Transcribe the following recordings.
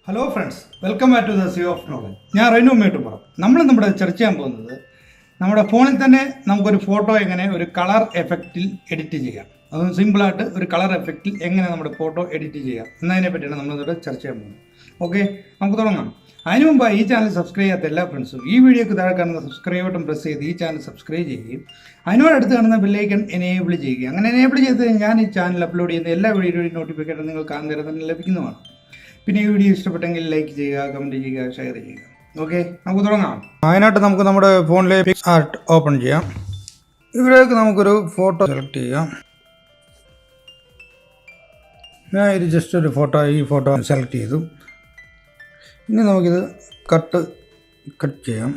Hello friends, welcome back to the sea of knowledge. ഞാൻ റെനു മേട്ടുപുറം. നമ്മുടെ ചർച്ച ചെയ്യാൻ പോകുന്നത് നമ്മുടെ ഫോണിൽ തന്നെ നമുക്കൊരു ഫോട്ടോ എങ്ങനെ ഒരു കളർ എഫക്റ്റിൽ എഡിറ്റ് ചെയ്യാം. അതും സിമ്പിളായിട്ട് ഒരു കളർ എഫക്റ്റിൽ എങ്ങനെ നമ്മുടെ ഫോട്ടോ എഡിറ്റ് ചെയ്യാം എന്നതിനെ പറ്റിയാണ് നമ്മളിവിടെ ചർച്ച ചെയ്യാൻ പോകുന്നത്. ഓക്കെ, നമുക്ക് തുടങ്ങാം. അതിനു മുമ്പ് ഈ ചാനൽ സബ്സ്ക്രൈബ് ചെയ്യാത്ത എല്ലാ ഫ്രണ്ട്സും ഈ വീഡിയോക്ക് താഴെ കാണുന്ന സബ്സ്ക്രൈബ് ബട്ടൺ പ്രസ് ചെയ്ത് ഈ ചാനൽ സബ്സ്ക്രൈബ് ചെയ്യുകയും അതിനോടടുത്ത് കാണുന്ന ബെല്ലൈക്കൺ എനേബിൾ ചെയ്യുകയും അങ്ങനെ എനേബിൾ ചെയ്ത് ഞാൻ ഈ ചാനൽ അപ്ലോഡ് ചെയ്യുന്ന എല്ലാ വീഡിയോയുടെയും നോട്ടിഫിക്കേഷൻ നിങ്ങൾക്ക് കാണുന്നേരം തന്നെ ലഭിക്കുന്നതാണ്. പിന്നെ ഈ വീഡിയോ ഇഷ്ടപ്പെട്ടെങ്കിൽ ലൈക്ക് ചെയ്യുക, കമൻറ്റ് ചെയ്യുക, ഷെയർ ചെയ്യുക. ഓക്കെ, നമുക്ക് തുടങ്ങാം. അതിനായിട്ട് നമുക്ക് നമ്മുടെ ഫോണിലെ പിക്സ് ആർട്ട് ഓപ്പൺ ചെയ്യാം. ഇവിടേക്ക് നമുക്കൊരു ഫോട്ടോ സെലക്ട് ചെയ്യാം. ഞാൻ ഇത് ജസ്റ്റ് ഒരു ഈ ഫോട്ടോ സെലക്ട് ചെയ്തു. ഇനി നമുക്കിത് കട്ട് ചെയ്യാം.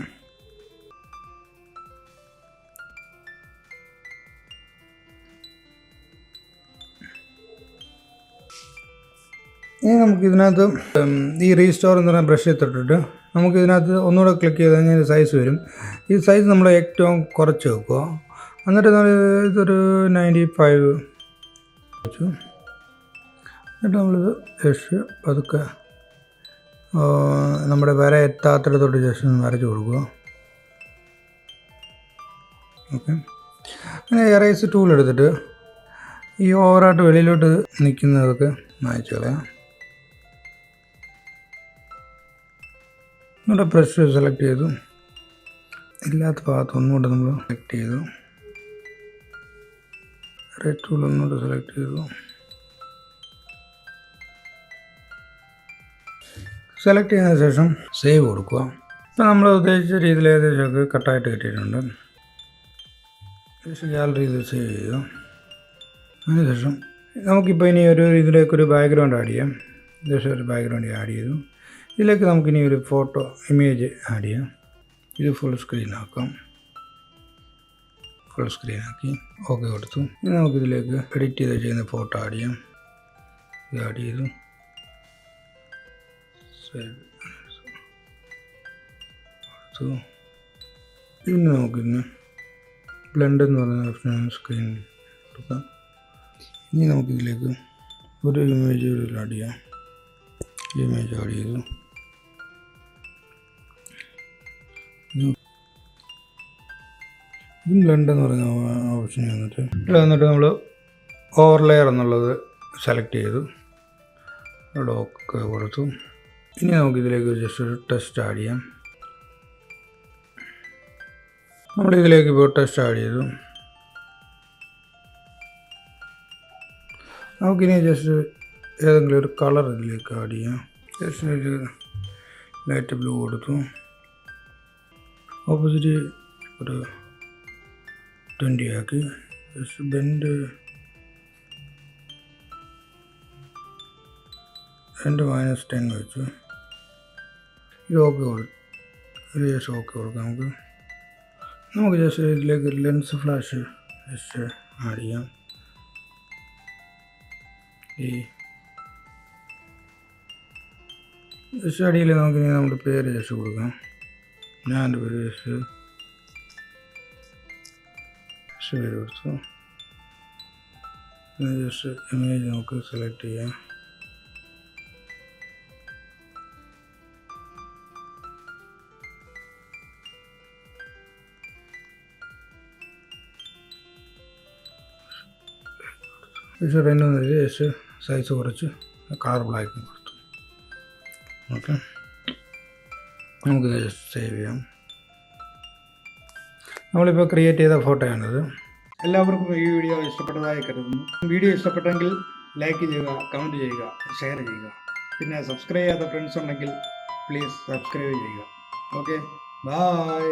ഇനി നമുക്കിതിനകത്ത് ഈ റീസ്റ്റോർ എന്ന് പറയുന്ന ബ്രഷ് തൊട്ടിട്ട് നമുക്കിതിനകത്ത് ഒന്നുകൂടെ ക്ലിക്ക് ചെയ്ത് കഴിഞ്ഞാൽ സൈസ് വരും. ഈ സൈസ് നമ്മൾ ഏറ്റവും കുറച്ച് വെക്കുക. എന്നിട്ട് ഇതൊരു 95 വെച്ചു. എന്നിട്ട് നമ്മളിത് ജസ്റ്റ് പതുക്കെ നമ്മുടെ വര എത്താത്തിടത്തോട്ട് ജസ്റ്റ് ഒന്ന് വരച്ച് കൊടുക്കുക. ഓക്കെ, അങ്ങനെ എറേസ് ടൂൾ എടുത്തിട്ട് ഈ ഓവറായിട്ട് വെളിയിലോട്ട് നിൽക്കുന്നതൊക്കെ മായ്ച്ച് കളയാം. ഒന്നുകൂടെ ബ്രഷ് സെലക്ട് ചെയ്തു. ഇല്ലാത്ത ഭാഗത്ത് ഒന്നുകൂടെ നമ്മൾ സെലക്ട് ചെയ്തു. റെഡ് ടൂൾ ഒന്നുകൂടെ സെലക്ട് ചെയ്തു. സെലക്ട് ചെയ്തതിന് ശേഷം സേവ് കൊടുക്കുക. ഇപ്പം നമ്മൾ ഉദ്ദേശിച്ച രീതിയിൽ ഏകദേശമൊക്കെ കട്ടായിട്ട് കിട്ടിയിട്ടുണ്ട്. ഗാലറിയിൽ സേവ് ചെയ്യുക. അതിനുശേഷം നമുക്കിപ്പോൾ ഇനി ഇതിലേക്കൊരു ബാക്ക്ഗ്രൗണ്ട് ആഡ് ചെയ്യാം. ജസ്റ്റ് ഒരു ബാക്ക്ഗ്രൗണ്ട് ആഡ് ചെയ്തു. ഇതിലേക്ക് നമുക്കിനി ഒരു ഫോട്ടോ ഇമേജ് ആഡ് ചെയ്യാം. ഇത് ഫുൾ സ്ക്രീനാക്കാം. ഫുൾ സ്ക്രീനാക്കി ഓക്കെ കൊടുത്തു. ഇനി നമുക്കിതിലേക്ക് എഡിറ്റ് ചെയ്ത് ചെയ്യുന്ന ഫോട്ടോ ആഡ് ചെയ്യാം. ഇത് ആഡ് ചെയ്തു. പിന്നെ നമുക്കിന്ന് ബ്ലെൻഡ് എന്ന് പറയുന്ന ഓപ്ഷൻ സ്ക്രീനിൽ കൊടുക്കാം. ഇനി നമുക്കിതിലേക്ക് ഒരു ഇമേജ് ആഡ് ചെയ്യാം. ഇമേജ് ആഡ് ചെയ്തു. ഇതും ബ്ലെൻഡ് എന്ന് പറയുന്ന ഓപ്ഷൻ വന്നിട്ട് നമ്മൾ ഓവർലെയർ എന്നുള്ളത് സെലക്ട് ചെയ്തു. അവിടെ ഓക്കെ കൊടുത്തു. ഇനി നമുക്കിതിലേക്ക് ജസ്റ്റ് ഒരു ടെക്സ്റ്റ് ആഡ് ചെയ്യാം. നമ്മളിതിലേക്ക് ഇപ്പോൾ ടെക്സ്റ്റ് ആഡ് ചെയ്തു. നമുക്കിനി ജസ്റ്റ് ഏതെങ്കിലും ഒരു കളർ ഇതിലേക്ക് ആഡ് ചെയ്യാം. ജസ്റ്റ് ഒരു ലൈറ്റ് ബ്ലൂ കൊടുത്തു. ഓപ്പോസിറ്റ് ഒരു 20 ആക്കി. ജസ്റ്റ് ബെൻഡ് -10 വെച്ചു. ഇത് ഓക്കെ ഇത് ജസ്റ്റ് ഓക്കെ കൊടുക്കാം. നമുക്ക് ജസ്റ്റ് ഇതിലേക്ക് ലെൻസ് ഫ്ലാഷ് ജസ്റ്റ് ആഡ് ചെയ്യാം. ഈ ജസ്റ്റ് അടിയിൽ നമുക്കിനി നമ്മുടെ പേര് ജസ്റ്റ് കൊടുക്കാം. ഞാൻ എൻ്റെ പേര് ജസ്റ്റ് പേര് കൊടുത്തു. ജസ്റ്റ് ഇമേജ് നമുക്ക് സെലക്ട് ചെയ്യാം. ജസ്റ്റ് സൈസ് കുറച്ച് കളർ ബ്ലാക്ക് കൊടുത്തു. ഓക്കെ, നമുക്ക് ജസ്റ്റ് സേവ് ചെയ്യാം. നമ്മളിപ്പോൾ ക്രിയേറ്റ് ചെയ്ത ഫോട്ടോയാണിത്. എല്ലാവർക്കും ഈ വീഡിയോ ഇഷ്ടപ്പെട്ടതായി കരുതുന്നു. വീഡിയോ ഇഷ്ടപ്പെട്ടെങ്കിൽ ലൈക്ക് ചെയ്യുക, കമൻറ്റ് ചെയ്യുക, ഷെയർ ചെയ്യുക. പിന്നെ സബ്സ്ക്രൈബ് ചെയ്യാത്ത ഫ്രണ്ട്സ് ഉണ്ടെങ്കിൽ പ്ലീസ് സബ്സ്ക്രൈബ് ചെയ്യുക. Okay, by.